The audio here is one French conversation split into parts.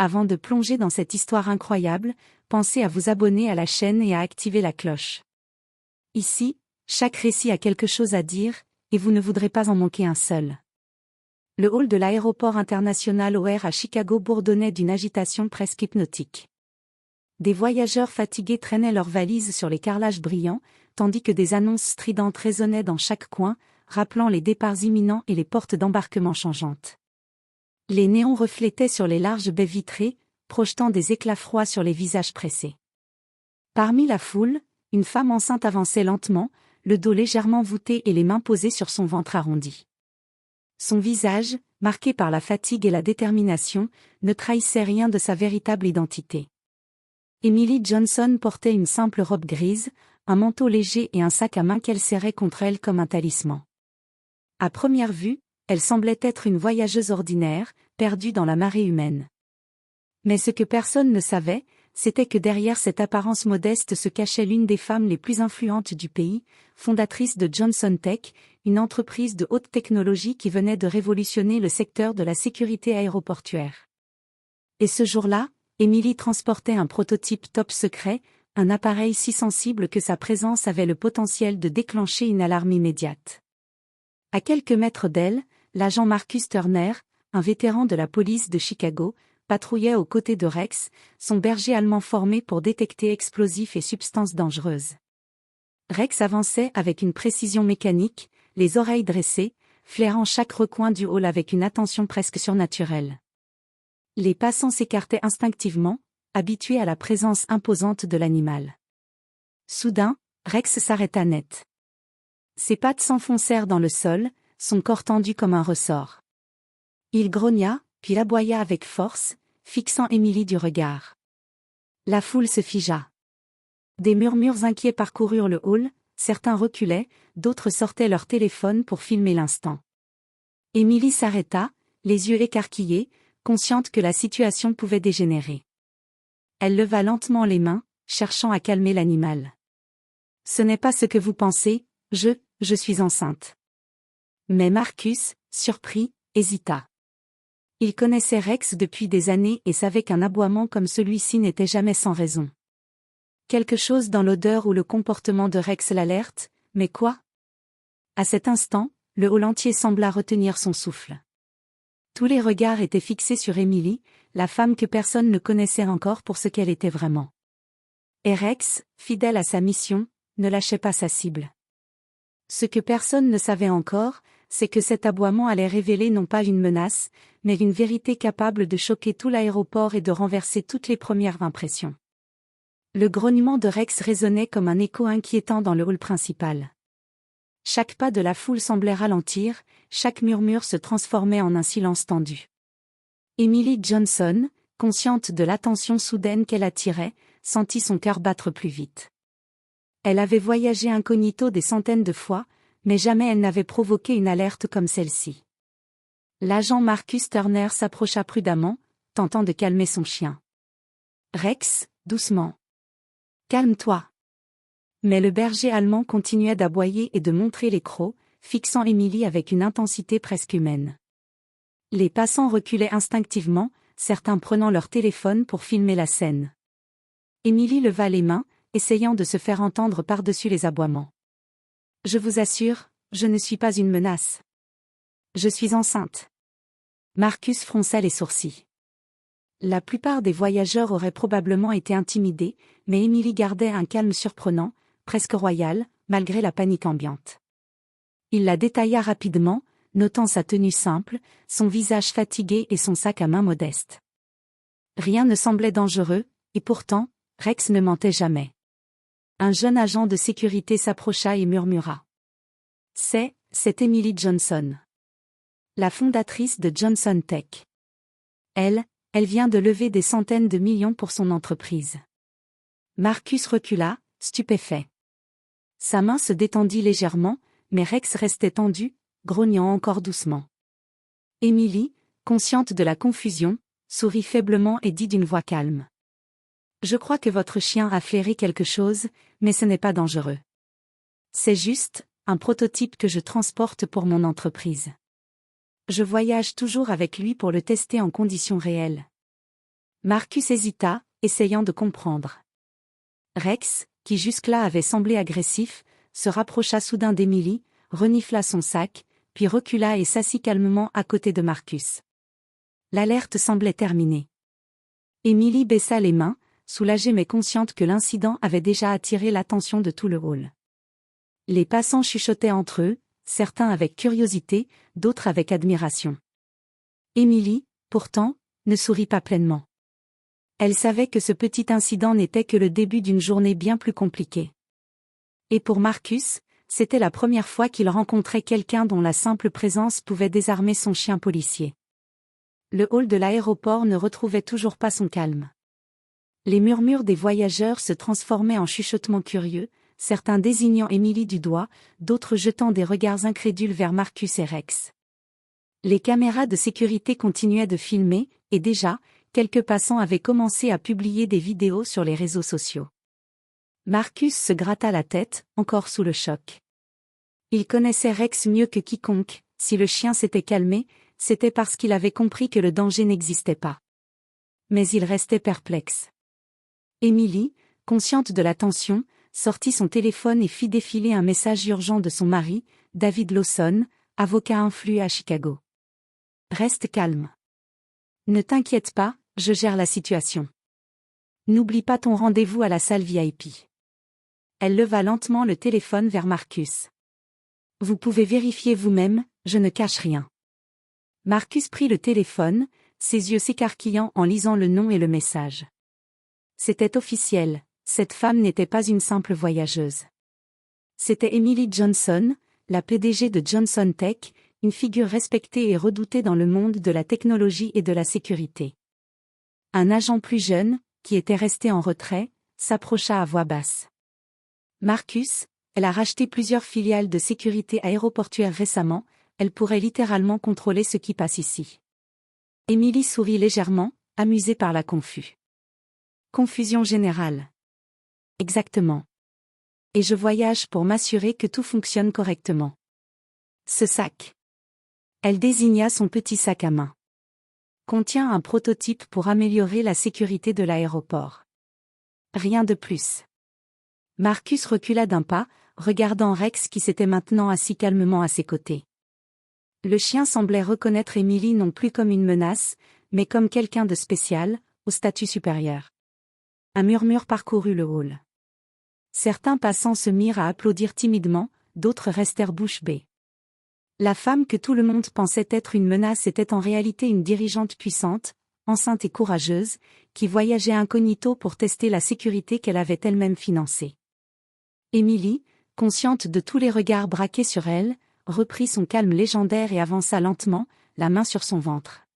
Avant de plonger dans cette histoire incroyable, pensez à vous abonner à la chaîne et à activer la cloche. Ici, chaque récit a quelque chose à dire, et vous ne voudrez pas en manquer un seul. Le hall de l'aéroport international O'Hare à Chicago bourdonnait d'une agitation presque hypnotique. Des voyageurs fatigués traînaient leurs valises sur les carrelages brillants, tandis que des annonces stridentes résonnaient dans chaque coin, rappelant les départs imminents et les portes d'embarquement changeantes. Les néons reflétaient sur les larges baies vitrées, projetant des éclats froids sur les visages pressés. Parmi la foule, une femme enceinte avançait lentement, le dos légèrement voûté et les mains posées sur son ventre arrondi. Son visage, marqué par la fatigue et la détermination, ne trahissait rien de sa véritable identité. Emily Johnson portait une simple robe grise, un manteau léger et un sac à main qu'elle serrait contre elle comme un talisman. À première vue, elle semblait être une voyageuse ordinaire, perdue dans la marée humaine. Mais ce que personne ne savait, c'était que derrière cette apparence modeste se cachait l'une des femmes les plus influentes du pays, fondatrice de Johnson Tech, une entreprise de haute technologie qui venait de révolutionner le secteur de la sécurité aéroportuaire. Et ce jour-là, Emily transportait un prototype top secret, un appareil si sensible que sa présence avait le potentiel de déclencher une alarme immédiate. À quelques mètres d'elle, l'agent Marcus Turner, un vétéran de la police de Chicago, patrouillait aux côtés de Rex, son berger allemand formé pour détecter explosifs et substances dangereuses. Rex avançait avec une précision mécanique, les oreilles dressées, flairant chaque recoin du hall avec une attention presque surnaturelle. Les passants s'écartaient instinctivement, habitués à la présence imposante de l'animal. Soudain, Rex s'arrêta net. Ses pattes s'enfoncèrent dans le sol, son corps tendu comme un ressort. Il grogna, puis aboya avec force, fixant Emily du regard. La foule se figea. Des murmures inquiets parcoururent le hall, certains reculaient, d'autres sortaient leur téléphone pour filmer l'instant. Emily s'arrêta, les yeux écarquillés, consciente que la situation pouvait dégénérer. Elle leva lentement les mains, cherchant à calmer l'animal. « Ce n'est pas ce que vous pensez, je suis enceinte. » Mais Marcus, surpris, hésita. Il connaissait Rex depuis des années et savait qu'un aboiement comme celui-ci n'était jamais sans raison. Quelque chose dans l'odeur ou le comportement de Rex l'alerte, mais quoi? À cet instant, le hall entier sembla retenir son souffle. Tous les regards étaient fixés sur Emily, la femme que personne ne connaissait encore pour ce qu'elle était vraiment. Et Rex, fidèle à sa mission, ne lâchait pas sa cible. Ce que personne ne savait encore, c'est que cet aboiement allait révéler non pas une menace, mais une vérité capable de choquer tout l'aéroport et de renverser toutes les premières impressions. Le grognement de Rex résonnait comme un écho inquiétant dans le hall principal. Chaque pas de la foule semblait ralentir, chaque murmure se transformait en un silence tendu. Emily Johnson, consciente de l'attention soudaine qu'elle attirait, sentit son cœur battre plus vite. Elle avait voyagé incognito des centaines de fois, mais jamais elle n'avait provoqué une alerte comme celle-ci. L'agent Marcus Turner s'approcha prudemment, tentant de calmer son chien. « Rex, doucement. Calme-toi. » Mais le berger allemand continuait d'aboyer et de montrer les crocs, fixant Emily avec une intensité presque humaine. Les passants reculaient instinctivement, certains prenant leur téléphone pour filmer la scène. Emily leva les mains, essayant de se faire entendre par-dessus les aboiements. « Je vous assure, je ne suis pas une menace. Je suis enceinte. » Marcus fronça les sourcils. La plupart des voyageurs auraient probablement été intimidés, mais Emily gardait un calme surprenant, presque royal, malgré la panique ambiante. Il la détailla rapidement, notant sa tenue simple, son visage fatigué et son sac à main modeste. Rien ne semblait dangereux, et pourtant, Rex ne mentait jamais. Un jeune agent de sécurité s'approcha et murmura. « C'est Emily Johnson. La fondatrice de Johnson Tech. Elle vient de lever des centaines de millions pour son entreprise. » Marcus recula, stupéfait. Sa main se détendit légèrement, mais Rex restait tendu, grognant encore doucement. Emily, consciente de la confusion, sourit faiblement et dit d'une voix calme. « Je crois que votre chien a flairé quelque chose, mais ce n'est pas dangereux. C'est juste un prototype que je transporte pour mon entreprise. Je voyage toujours avec lui pour le tester en conditions réelles. » Marcus hésita, essayant de comprendre. Rex, qui jusque-là avait semblé agressif, se rapprocha soudain d'Emily, renifla son sac, puis recula et s'assit calmement à côté de Marcus. L'alerte semblait terminée. Emily baissa les mains, soulagée mais consciente que l'incident avait déjà attiré l'attention de tout le hall. Les passants chuchotaient entre eux, certains avec curiosité, d'autres avec admiration. Emily, pourtant, ne sourit pas pleinement. Elle savait que ce petit incident n'était que le début d'une journée bien plus compliquée. Et pour Marcus, c'était la première fois qu'il rencontrait quelqu'un dont la simple présence pouvait désarmer son chien policier. Le hall de l'aéroport ne retrouvait toujours pas son calme. Les murmures des voyageurs se transformaient en chuchotements curieux, certains désignant Emily du doigt, d'autres jetant des regards incrédules vers Marcus et Rex. Les caméras de sécurité continuaient de filmer, et déjà, quelques passants avaient commencé à publier des vidéos sur les réseaux sociaux. Marcus se gratta la tête, encore sous le choc. Il connaissait Rex mieux que quiconque, si le chien s'était calmé, c'était parce qu'il avait compris que le danger n'existait pas. Mais il restait perplexe. Emily, consciente de la tension, sortit son téléphone et fit défiler un message urgent de son mari, David Lawson, avocat influent à Chicago. « Reste calme. Ne t'inquiète pas, je gère la situation. N'oublie pas ton rendez-vous à la salle VIP. » Elle leva lentement le téléphone vers Marcus. « Vous pouvez vérifier vous-même, je ne cache rien. » Marcus prit le téléphone, ses yeux s'écarquillant en lisant le nom et le message. C'était officiel, cette femme n'était pas une simple voyageuse. C'était Emily Johnson, la PDG de Johnson Tech, une figure respectée et redoutée dans le monde de la technologie et de la sécurité. Un agent plus jeune, qui était resté en retrait, s'approcha à voix basse. « Marcus, elle a racheté plusieurs filiales de sécurité aéroportuaire récemment, elle pourrait littéralement contrôler ce qui passe ici. » Emily sourit légèrement, amusée par la confus. Confusion générale. Exactement. Et je voyage pour m'assurer que tout fonctionne correctement. Ce sac. Elle désigna son petit sac à main. Contient un prototype pour améliorer la sécurité de l'aéroport. Rien de plus. Marcus recula d'un pas, regardant Rex qui s'était maintenant assis calmement à ses côtés. Le chien semblait reconnaître Emily non plus comme une menace, mais comme quelqu'un de spécial, au statut supérieur. Un murmure parcourut le hall. Certains passants se mirent à applaudir timidement, d'autres restèrent bouche bée. La femme que tout le monde pensait être une menace était en réalité une dirigeante puissante, enceinte et courageuse, qui voyageait incognito pour tester la sécurité qu'elle avait elle-même financée. Emily, consciente de tous les regards braqués sur elle, reprit son calme légendaire et avança lentement, la main sur son ventre.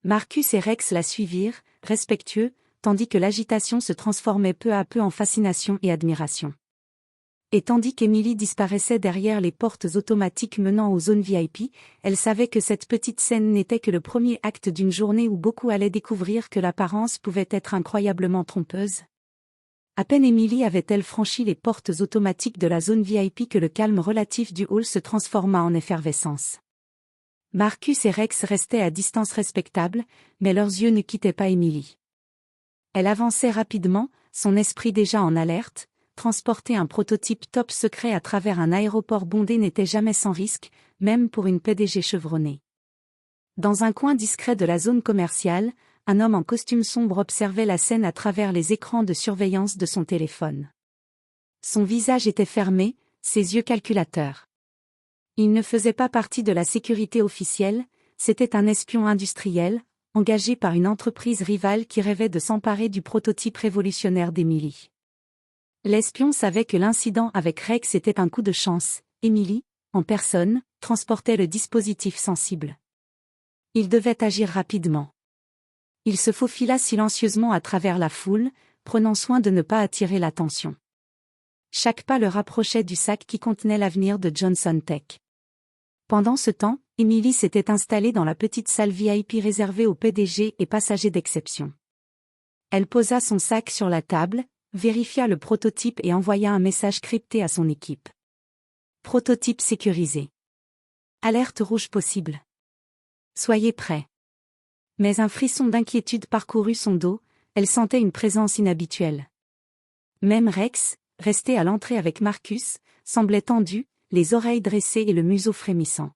Marcus et Rex la suivirent, respectueux, tandis que l'agitation se transformait peu à peu en fascination et admiration. Et tandis qu'Emily disparaissait derrière les portes automatiques menant aux zones VIP, elle savait que cette petite scène n'était que le premier acte d'une journée où beaucoup allaient découvrir que l'apparence pouvait être incroyablement trompeuse. À peine Emily avait-elle franchi les portes automatiques de la zone VIP que le calme relatif du hall se transforma en effervescence. Marcus et Rex restaient à distance respectable, mais leurs yeux ne quittaient pas Emily. Elle avançait rapidement, son esprit déjà en alerte. Transporter un prototype top secret à travers un aéroport bondé n'était jamais sans risque, même pour une PDG chevronnée. Dans un coin discret de la zone commerciale, un homme en costume sombre observait la scène à travers les écrans de surveillance de son téléphone. Son visage était fermé, ses yeux calculateurs. Il ne faisait pas partie de la sécurité officielle, c'était un espion industriel, engagé par une entreprise rivale qui rêvait de s'emparer du prototype révolutionnaire d'Emily. L'espion savait que l'incident avec Rex était un coup de chance. Emily, en personne, transportait le dispositif sensible. Il devait agir rapidement. Il se faufila silencieusement à travers la foule, prenant soin de ne pas attirer l'attention. Chaque pas le rapprochait du sac qui contenait l'avenir de Johnson Tech. Pendant ce temps, Emily s'était installée dans la petite salle VIP réservée aux PDG et passagers d'exception. Elle posa son sac sur la table, vérifia le prototype et envoya un message crypté à son équipe. Prototype sécurisé. Alerte rouge possible. Soyez prêts. Mais un frisson d'inquiétude parcourut son dos, elle sentait une présence inhabituelle. Même Rex, resté à l'entrée avec Marcus, semblait tendu, les oreilles dressées et le museau frémissant.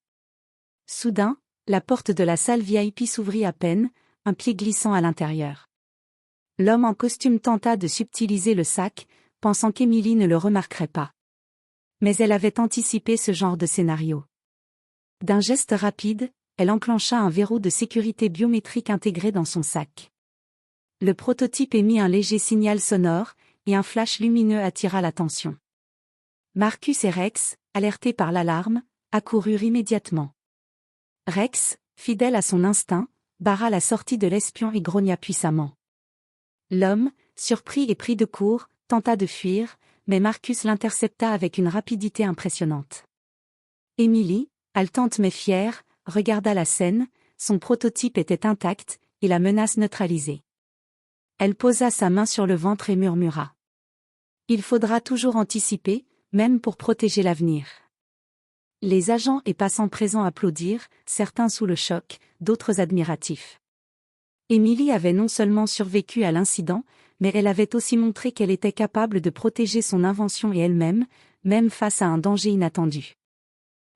Soudain, la porte de la salle VIP s'ouvrit à peine, un pied glissant à l'intérieur. L'homme en costume tenta de subtiliser le sac, pensant qu'Emily ne le remarquerait pas. Mais elle avait anticipé ce genre de scénario. D'un geste rapide, elle enclencha un verrou de sécurité biométrique intégré dans son sac. Le prototype émit un léger signal sonore, et un flash lumineux attira l'attention. Marcus et Rex, alertés par l'alarme, accoururent immédiatement. Rex, fidèle à son instinct, barra la sortie de l'espion et grogna puissamment. L'homme, surpris et pris de court, tenta de fuir, mais Marcus l'intercepta avec une rapidité impressionnante. Emily, haletante mais fière, regarda la scène, son prototype était intact, et la menace neutralisée. Elle posa sa main sur le ventre et murmura. « Il faudra toujours anticiper, même pour protéger l'avenir. » Les agents et passants présents applaudirent, certains sous le choc, d'autres admiratifs. Emily avait non seulement survécu à l'incident, mais elle avait aussi montré qu'elle était capable de protéger son invention et elle-même, même face à un danger inattendu.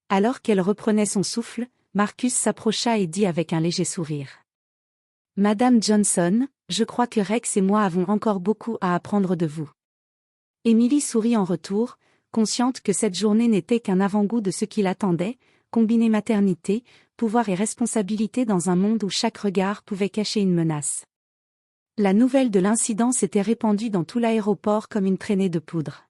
Alors qu'elle reprenait son souffle, Marcus s'approcha et dit avec un léger sourire. « Madame Johnson, je crois que Rex et moi avons encore beaucoup à apprendre de vous. » Emily sourit en retour, consciente que cette journée n'était qu'un avant-goût de ce qui l'attendait, combiner maternité, pouvoir et responsabilité dans un monde où chaque regard pouvait cacher une menace. La nouvelle de l'incident s'était répandue dans tout l'aéroport comme une traînée de poudre.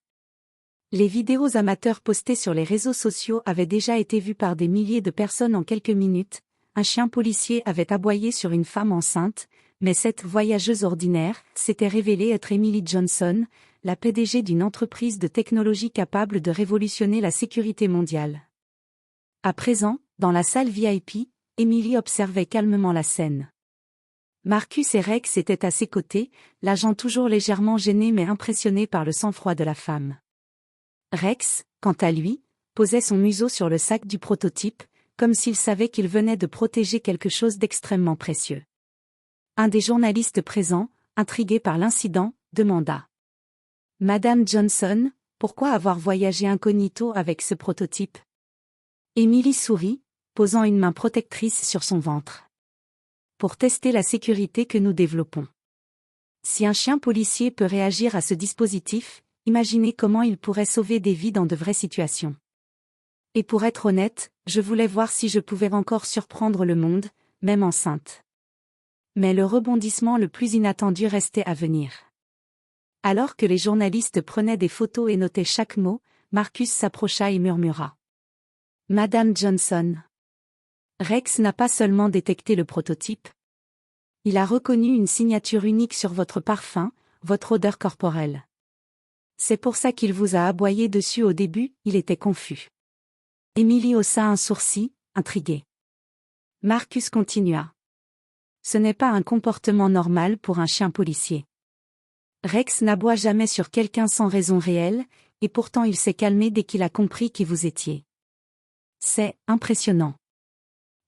Les vidéos amateurs postées sur les réseaux sociaux avaient déjà été vues par des milliers de personnes en quelques minutes. Un chien policier avait aboyé sur une femme enceinte, mais cette voyageuse ordinaire s'était révélée être Emily Johnson, la PDG d'une entreprise de technologie capable de révolutionner la sécurité mondiale. À présent, dans la salle VIP, Emily observait calmement la scène. Marcus et Rex étaient à ses côtés, l'agent toujours légèrement gêné mais impressionné par le sang-froid de la femme. Rex, quant à lui, posait son museau sur le sac du prototype, comme s'il savait qu'il venait de protéger quelque chose d'extrêmement précieux. Un des journalistes présents, intrigué par l'incident, demanda. « Madame Johnson, pourquoi avoir voyagé incognito avec ce prototype ?» Emily sourit, posant une main protectrice sur son ventre. « Pour tester la sécurité que nous développons. Si un chien policier peut réagir à ce dispositif, imaginez comment il pourrait sauver des vies dans de vraies situations. Et pour être honnête, je voulais voir si je pouvais encore surprendre le monde, même enceinte. » Mais le rebondissement le plus inattendu restait à venir. Alors que les journalistes prenaient des photos et notaient chaque mot, Marcus s'approcha et murmura. « Madame Johnson. Rex n'a pas seulement détecté le prototype. Il a reconnu une signature unique sur votre parfum, votre odeur corporelle. C'est pour ça qu'il vous a aboyé dessus au début, il était confus. » Emily haussa un sourcil, intriguée. Marcus continua. « Ce n'est pas un comportement normal pour un chien policier. Rex n'aboie jamais sur quelqu'un sans raison réelle, et pourtant il s'est calmé dès qu'il a compris qui vous étiez. C'est impressionnant. »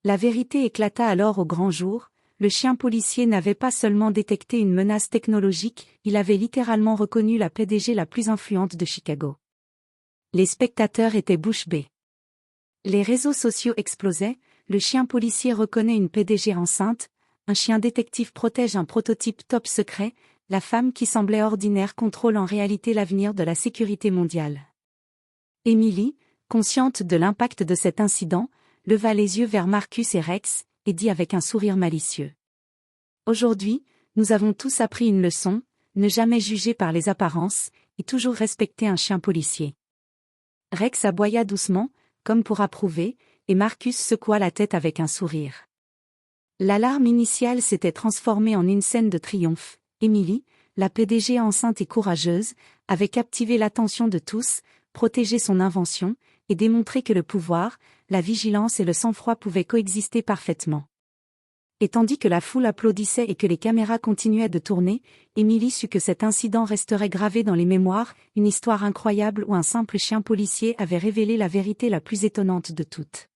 La vérité éclata alors au grand jour, le chien policier n'avait pas seulement détecté une menace technologique, il avait littéralement reconnu la PDG la plus influente de Chicago. Les spectateurs étaient bouche bée. Les réseaux sociaux explosaient, le chien policier reconnaît une PDG enceinte, un chien détective protège un prototype top secret, la femme qui semblait ordinaire contrôle en réalité l'avenir de la sécurité mondiale. Emily, consciente de l'impact de cet incident, leva les yeux vers Marcus et Rex, et dit avec un sourire malicieux. « Aujourd'hui, nous avons tous appris une leçon, ne jamais juger par les apparences, et toujours respecter un chien policier. » Rex aboya doucement, comme pour approuver, et Marcus secoua la tête avec un sourire. L'alarme initiale s'était transformée en une scène de triomphe. Emily, la PDG enceinte et courageuse, avait captivé l'attention de tous, protégé son invention, et démontré que le pouvoir, la vigilance et le sang-froid pouvaient coexister parfaitement. Et tandis que la foule applaudissait et que les caméras continuaient de tourner, Emily sut que cet incident resterait gravé dans les mémoires, une histoire incroyable où un simple chien policier avait révélé la vérité la plus étonnante de toutes.